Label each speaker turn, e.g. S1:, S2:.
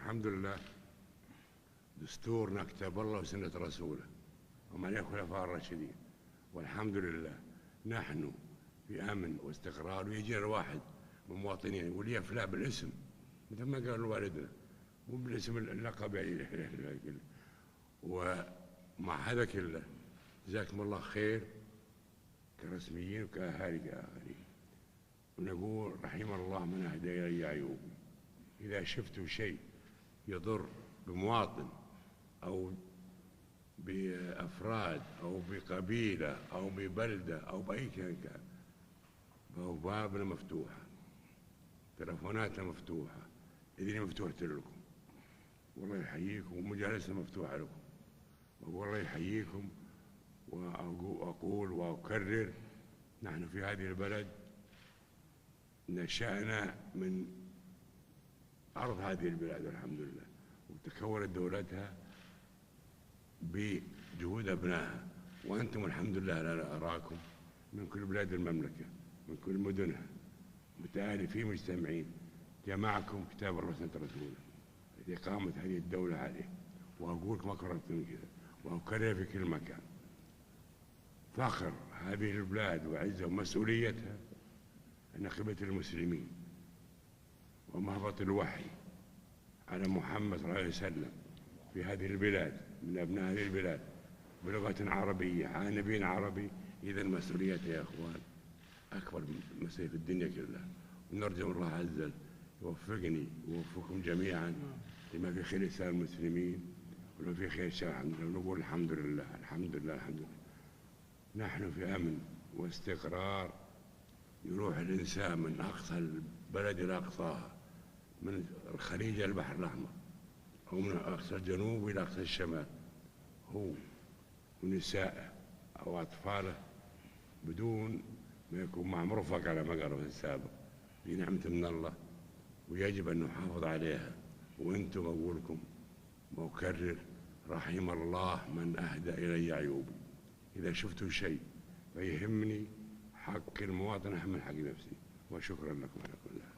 S1: والحمد لله دستورنا كتاب الله وسنة رسوله ومن عليه الخلفاء الراشدين، والحمد لله نحن في أمن واستقرار. ويجينا الواحد من المواطنين يقول لي فلان بالاسم مثل ما قال والدنا، مو بالاسم اللقب يعني. ومع هذا كله جزاكم الله خير كرسميين وكأهالي كآخرين، ونقول رحم الله من أهدى إلي أيوب. إذا شفتوا شيء يضر بمواطن أو بأفراد أو بقبيلة أو ببلدة أو بأي كان فهو بابنا مفتوحة، تلفوناتنا مفتوحة، إذن مفتوحة لكم، والله يحييكم، ومجالسنا مفتوحة لكم، والله يحييكم. وأقول وأكرر، نحن في هذه البلد نشأنا من أرض هذه البلاد الحمد لله، وتكونت دولتها بجهود أبنائها، وأنتم الحمد لله أنا أراكم من كل بلاد المملكة، من كل مدنها متآلفين مجتمعين، جمعكم كتاب الله وسنة رسوله لإقامة هذه الدولة عليه. وأقول لكم أكثر من كذا وأكرر في كل مكان، فخر هذه البلاد وعزة ومسؤوليتها أن قبلة المسلمين ومهبط الوحي على محمد صلى الله عليه وسلم في هذه البلاد من أبناء هذه البلاد بلغة عربية على نبي عربي. إذا مسؤوليته يا أخوان أكبر مسؤولية في الدنيا كلها، ونرجو الله عز وجل يوفقني ويوفقكم جميعا لما في خير لسائر المسلمين ولما في خير الشرع. الحمد لله، ونقول الحمد لله الحمد لله الحمد لله. نحن في أمن واستقرار، يروح الإنسان من أقصى البلد إلى أقصاها، من الخليج إلى البحر الأحمر، أو من أقصى الجنوب إلى أقصى الشمال، هو ونسائه أو أطفاله بدون ما يكون مع مرفق على ما قالوا في السابق. في نعمة من الله ويجب أن نحافظ عليها. وأنتم أقول لكم وأكرر رحم الله من أهدى إلي عيوبي. إذا شفتوا شيء فيهمني حق المواطن أهم من حق نفسي، وشكرا لكم على كل حال.